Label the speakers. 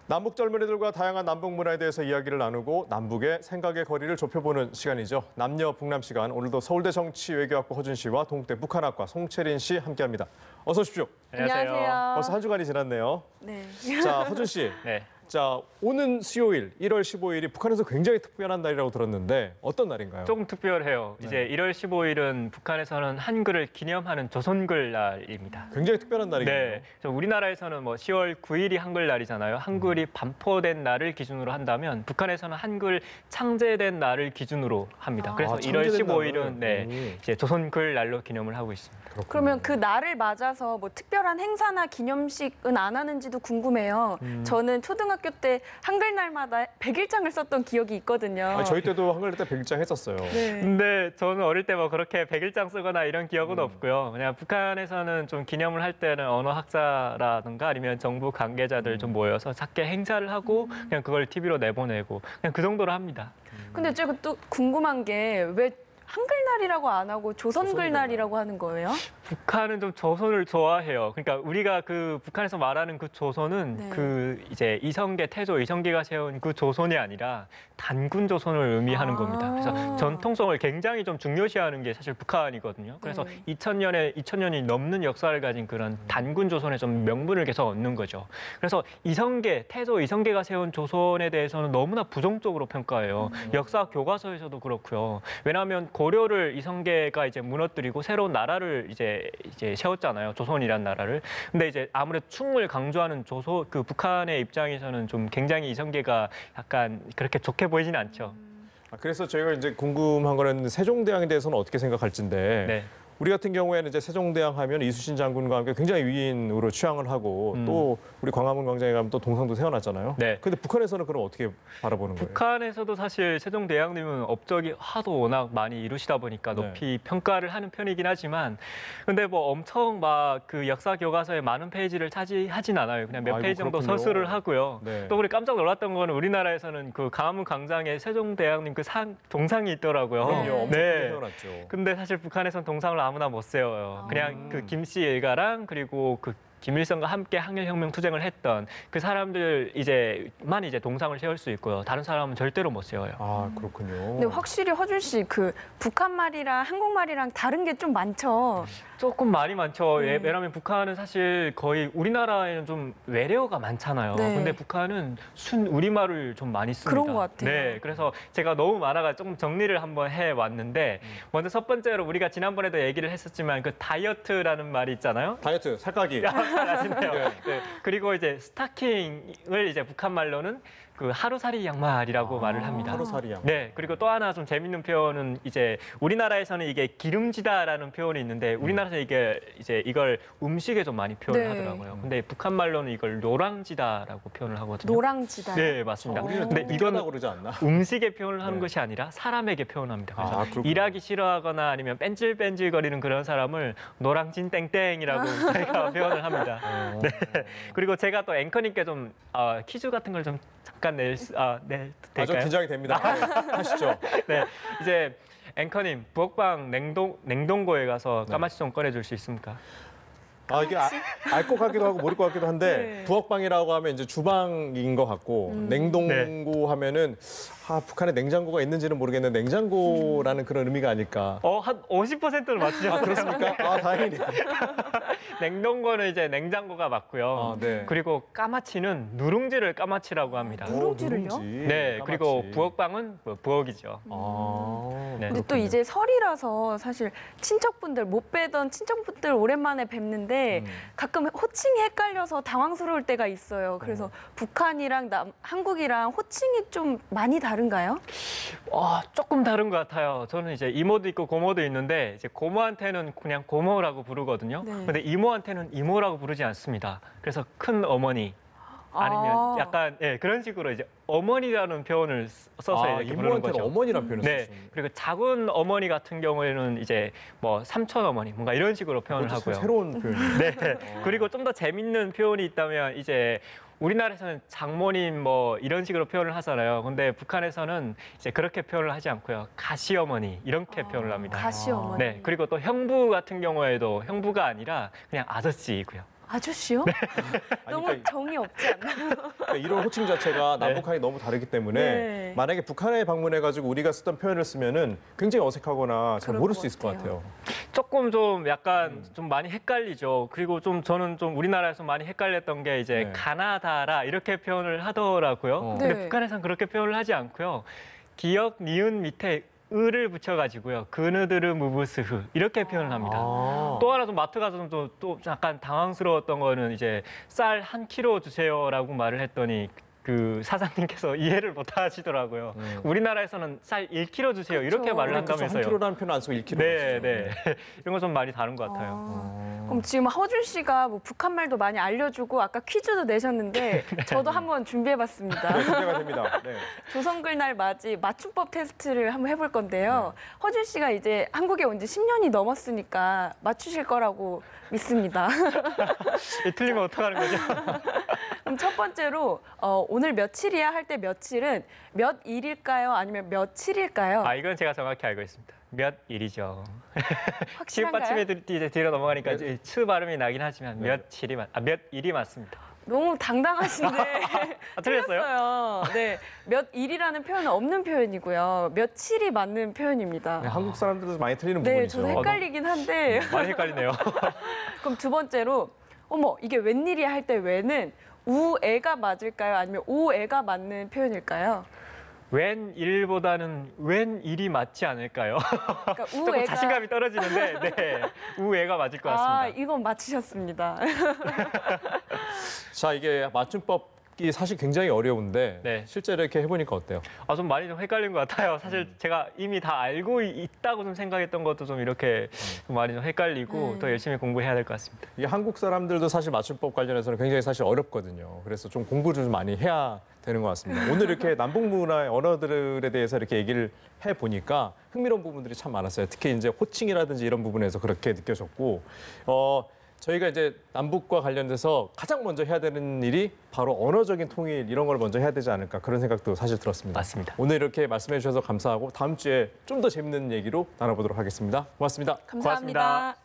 Speaker 1: 남북 젊은이들과 다양한 남북 문화에 대해서 이야기를 나누고 남북의 생각의 거리를 좁혀보는 시간이죠. 남녀 북남 시간. 오늘도 서울대 정치외교학부 허준 씨와 동국대 북한학과 송채린 씨 함께합니다. 어서 오십시오.
Speaker 2: 안녕하세요.
Speaker 1: 벌써 한 주간이 지났네요.
Speaker 2: 네.
Speaker 1: 자, 허준 씨.
Speaker 3: 네.
Speaker 1: 자, 오는 수요일 1월 15일이 북한에서 굉장히 특별한 날이라고 들었는데 어떤 날인가요?
Speaker 3: 조금 특별해요. 이제 1월 15일은 북한에서는 한글을 기념하는 조선글 날입니다.
Speaker 1: 굉장히 특별한 날이군요.
Speaker 3: 네. 그래서 우리나라에서는 뭐 10월 9일이 한글날이잖아요. 한글이 반포된 날을 기준으로 한다면 북한에서는 한글 창제된 날을 기준으로 합니다. 그래서 1월 15일은 이제 조선글 날로 기념을 하고 있습니다.
Speaker 1: 그렇군요.
Speaker 2: 그러면 그 날을 맞아서 뭐 특별한 행사나 기념식은 안 하는지도 궁금해요. 저는 초등학교 때 한글날마다 100일장을 썼던 기억이 있거든요.
Speaker 1: 아니, 저희 때도 한글 때 100일장 했었어요.
Speaker 2: 네.
Speaker 3: 근데 저는 어릴 때 뭐 그렇게 100일장 쓰거나 이런 기억은 없고요. 그냥 북한에서는 좀 기념을 할 때는 언어학자라든가 아니면 정부 관계자들 좀 모여서 작게 행사를 하고 그냥 그걸 TV로 내보내고 그냥 그 정도로 합니다.
Speaker 2: 근데 제가 또 궁금한 게 왜 한글날이라고 안 하고 조선글날이라고 하는 거예요?
Speaker 3: 북한은 좀 조선을 좋아해요. 그러니까 우리가 그 북한에서 말하는 그 조선은
Speaker 2: 네.
Speaker 3: 그 이제 이성계 태조 이성계가 세운 그 조선이 아니라 단군 조선을 의미하는 겁니다. 그래서 전통성을 굉장히 좀 중요시하는 게 사실 북한이거든요. 그래서
Speaker 2: 네.
Speaker 3: 2000년이 넘는 역사를 가진 그런 단군 조선의 좀 명분을 계속 얻는 거죠. 그래서 이성계 태조 이성계가 세운 조선에 대해서는 너무나 부정적으로 평가해요. 역사 교과서에서도 그렇고요. 왜냐하면 고려를 이성계가 이제 무너뜨리고 새로운 나라를 이제 세웠잖아요. 조선이란 나라를. 근데 이제 아무래도 충을 강조하는 그 북한의 입장에서는 좀 굉장히 이성계가 약간 그렇게 좋게 보이지는 않죠.
Speaker 1: 그래서 저희가 이제 궁금한 거는 세종대왕에 대해서는 어떻게 생각할진데
Speaker 3: 네.
Speaker 1: 우리 같은 경우에는 이제 세종대왕 하면 이순신 장군과 함께 굉장히 위인으로 취향을 하고 또 우리 광화문 광장에 가면 또 동상도 세워놨잖아요.
Speaker 3: 네.
Speaker 1: 근데 북한에서는 그럼 어떻게 바라보는 거예요?
Speaker 3: 북한에서도 사실 세종대왕님은 업적이 하도 워낙 많이 이루시다 보니까 높이 평가를 하는 편이긴 하지만 근데 뭐 엄청 막 그 역사 교과서에 많은 페이지를 차지하진 않아요. 그냥 몇 페이지 정도
Speaker 1: 그렇군요.
Speaker 3: 서술을 하고요.
Speaker 1: 네.
Speaker 3: 또 우리 깜짝 놀랐던 거는 우리나라에서는 그 광화문 광장에 세종대왕님 그 동상이 있더라고요.
Speaker 1: 그럼요. 엄청 크게
Speaker 3: 네.
Speaker 1: 세워놨죠.
Speaker 3: 근데 사실 북한에서는 동상을 아무나 못 세워요. 그냥 그 김씨 일가랑 그리고 그 김일성과 함께 항일혁명 투쟁을 했던 그 사람들 이제만 이제 동상을 세울 수 있고요. 다른 사람은 절대로 못 세워요.
Speaker 1: 아, 그렇군요.
Speaker 2: 근데 확실히 허준 씨 그 북한 말이랑 한국말이랑 다른 게 좀 많죠.
Speaker 3: 조금 말이 많죠. 왜냐하면 북한은 사실 거의 우리나라에는 좀 외래어가 많잖아요.
Speaker 2: 네.
Speaker 3: 근데 북한은 순 우리말을 좀 많이 씁니다.
Speaker 2: 그런 것 같아요.
Speaker 3: 네, 그래서 제가 너무 많아가 조금 정리를 한번 해왔는데 먼저 첫 번째로 우리가 지난번에도 얘기를 했었지만 그 다이어트라는 말이 있잖아요.
Speaker 1: 다이어트, 살까기.
Speaker 3: 아시네요. 네. 그리고 이제 스타킹을 이제 북한 말로는 그 하루살이 양말이라고 말을 합니다.
Speaker 1: 하루살이 양말.
Speaker 3: 네, 그리고 또 하나 좀 재밌는 표현은 이제 우리나라에서는 이게 기름지다라는 표현이 있는데 우리나라에서 이게 이제 이걸 음식에 좀 많이 표현을
Speaker 2: 네.
Speaker 3: 하더라고요. 근데 북한 말로는 이걸 노랑지다라고 표현을 하거든요.
Speaker 2: 노랑지다.
Speaker 3: 네, 맞습니다.
Speaker 1: 우리는
Speaker 3: 근데 이거는
Speaker 1: 그러지 않나?
Speaker 3: 음식에 표현을 하는
Speaker 1: 네.
Speaker 3: 것이 아니라 사람에게 표현합니다. 그래서
Speaker 1: 그렇군요.
Speaker 3: 일하기 싫어하거나 아니면 뺀질뺀질거리는 그런 사람을 노랑진 땡땡이라고 저희가 표현을 합니다. 네. 그리고 제가 또 앵커님께 좀 퀴즈 같은 걸 좀 잠깐
Speaker 1: 좀
Speaker 3: 될까요?
Speaker 1: 긴장이 됩니다. 네, 하시죠.
Speaker 3: 네, 이제 앵커님 부엌방 냉동고에 가서 까마치 좀 꺼내줄 수 있습니까?
Speaker 1: 이게 알 것 같기도 하고 모를 것 같기도 한데
Speaker 2: 네.
Speaker 1: 부엌방이라고 하면 이제 주방인 것 같고 냉동고 하면은 북한에 냉장고가 있는지는 모르겠는데 냉장고라는 그런 의미가 아닐까.
Speaker 3: 한 50%를 맞추셨어요.
Speaker 1: 그렇습니까? 다행이네요.
Speaker 3: 냉동고는 이제 냉장고가 맞고요.
Speaker 1: 네.
Speaker 3: 그리고 까마치는 누룽지를 까마치라고 합니다.
Speaker 2: 누룽지를요?
Speaker 3: 네, 그리고
Speaker 1: 까마치.
Speaker 3: 부엌방은 부엌이죠.
Speaker 1: 네.
Speaker 2: 근데 또 이제 설이라서 사실 친척분들 못 뵈던 친척분들 오랜만에 뵙는데 가끔 호칭이 헷갈려서 당황스러울 때가 있어요. 그래서 북한이랑 한국이랑 호칭이 좀 많이 다른가요?
Speaker 3: 조금 다른 것 같아요. 저는 이제 이모도 있고 고모도 있는데 이제 고모한테는 그냥 고모라고 부르거든요.
Speaker 2: 네.
Speaker 3: 근데 이모한테는 이모라고 부르지 않습니다. 그래서 큰 어머니 아니면 약간 그런 식으로 이제 어머니라는 표현을 써서 이렇게 부르는
Speaker 1: 이모한테는
Speaker 3: 거죠.
Speaker 1: 어머니란 표현을
Speaker 3: 네,
Speaker 1: 쓰시는
Speaker 3: 그리고 작은 어머니 같은 경우에는 이제 뭐 삼촌 어머니 뭔가 이런 식으로 표현을
Speaker 1: 그것도
Speaker 3: 하고요.
Speaker 1: 새로운 표현이에요.
Speaker 3: 네, 그리고 좀 더 재밌는 표현이 있다면 이제 우리나라에서는 장모님 뭐 이런 식으로 표현을 하잖아요. 근데 북한에서는 이제 그렇게 표현을 하지 않고요. 가시어머니 이렇게 표현을 합니다.
Speaker 2: 가시어머니.
Speaker 3: 네, 그리고 또 형부 같은 경우에도 형부가 아니라 그냥 아저씨이고요.
Speaker 2: 아저씨요? 너무
Speaker 1: 그러니까
Speaker 2: 정이 없지 않나요?
Speaker 1: 그러니까 이런 호칭 자체가 남북한이 너무 다르기 때문에
Speaker 2: 네.
Speaker 1: 만약에 북한에 방문해가지고 우리가 쓰던 표현을 쓰면은 굉장히 어색하거나 잘
Speaker 2: 그럴
Speaker 1: 모를
Speaker 2: 것
Speaker 1: 수 있을 것
Speaker 2: 같아요.
Speaker 1: 같아요.
Speaker 3: 조금 좀 약간 좀 많이 헷갈리죠. 그리고 좀 저는 좀 우리나라에서 많이 헷갈렸던 게 이제
Speaker 1: 네.
Speaker 3: 가나다라 이렇게 표현을 하더라고요.
Speaker 1: 어.
Speaker 3: 근데
Speaker 2: 네.
Speaker 3: 북한에서는 그렇게 표현을 하지 않고요. 기역, 니은 밑에 을을 붙여가지고요. 그느드르 무브스흐 이렇게 표현을 합니다.
Speaker 1: 아.
Speaker 3: 또 하나 좀 마트 가서 또 약간 당황스러웠던 거는 이제 쌀 1kg 주세요라고 말을 했더니 그 사장님께서 이해를 못 하시더라고요. 우리나라에서는 쌀 1kg 주세요 이렇게
Speaker 2: 그쵸.
Speaker 3: 말을
Speaker 1: 그렇죠.
Speaker 3: 한다면서요.
Speaker 1: 1kg라는 표현 안 쓰고 1kg.
Speaker 3: 네, 네. 이런 거 좀 많이 다른 것 같아요.
Speaker 2: 그럼 지금 허준 씨가 뭐 북한 말도 많이 알려주고 아까 퀴즈도 내셨는데 저도 한번 준비해봤습니다.
Speaker 1: 네, 기대가 됩니다. 네.
Speaker 2: 조선글날 맞이 맞춤법 테스트를 한번 해볼 건데요. 허준 씨가 이제 한국에 온 지 10년이 넘었으니까 맞추실 거라고 믿습니다.
Speaker 3: 틀리면 어떡하는 거죠?
Speaker 2: 그럼 첫 번째로 오늘 며칠이야 할 때 며칠은 몇 일일까요? 아니면 며칠일까요?
Speaker 3: 아, 이건 제가 정확히 알고 있습니다. 몇 일이죠. 지읒
Speaker 2: 확실한가요?
Speaker 3: 받침에 이제 뒤로 넘어가니까
Speaker 1: 네.
Speaker 3: 이제 츠 발음이 나긴 하지만
Speaker 1: 네.
Speaker 3: 몇 일이 맞습니다.
Speaker 2: 너무 당당하신데
Speaker 3: 아, 틀렸어요?
Speaker 2: 틀렸어요. 네, 몇 일이라는 표현은 없는 표현이고요. 며칠이 맞는 표현입니다.
Speaker 1: 네, 한국 사람들도 많이 틀리는
Speaker 2: 네,
Speaker 1: 부분이죠.
Speaker 2: 저도 헷갈리긴 한데
Speaker 3: 많이 헷갈리네요.
Speaker 2: 그럼 두 번째로 어머 이게 웬일이야 할 때 왜는 우애가 맞을까요? 아니면 오애가 맞는 표현일까요?
Speaker 3: 웬 일보다는 웬 일이 맞지 않을까요?
Speaker 2: 그러니까
Speaker 3: 조금
Speaker 2: 우애가
Speaker 3: 자신감이 떨어지는데 네, 우애가 맞을 것 같습니다.
Speaker 2: 아 이건 맞히셨습니다.
Speaker 1: 자, 이게 맞춤법이 사실 굉장히 어려운데
Speaker 3: 네.
Speaker 1: 실제 이렇게 해보니까 어때요?
Speaker 3: 아, 좀 많이 좀 헷갈린 것 같아요. 사실 제가 이미 다 알고 있다고 좀 생각했던 것도 좀 이렇게 좀 많이 좀 헷갈리고 더 열심히 공부해야 될 것 같습니다.
Speaker 1: 이게 한국 사람들도 사실 맞춤법 관련해서는 굉장히 사실 어렵거든요. 그래서 좀 공부를 좀 많이 해야 되는 것 같습니다. 오늘 이렇게 남북 문화의 언어들에 대해서 이렇게 얘기를 해보니까 흥미로운 부분들이 참 많았어요. 특히 이제 호칭이라든지 이런 부분에서 그렇게 느껴졌고, 저희가 이제 남북과 관련돼서 가장 먼저 해야 되는 일이 바로 언어적인 통일 이런 걸 먼저 해야 되지 않을까 그런 생각도 사실 들었습니다.
Speaker 3: 맞습니다.
Speaker 1: 오늘 이렇게 말씀해 주셔서 감사하고 다음 주에 좀 더 재밌는 얘기로 나눠보도록 하겠습니다. 고맙습니다.
Speaker 2: 감사합니다.
Speaker 3: 고맙습니다.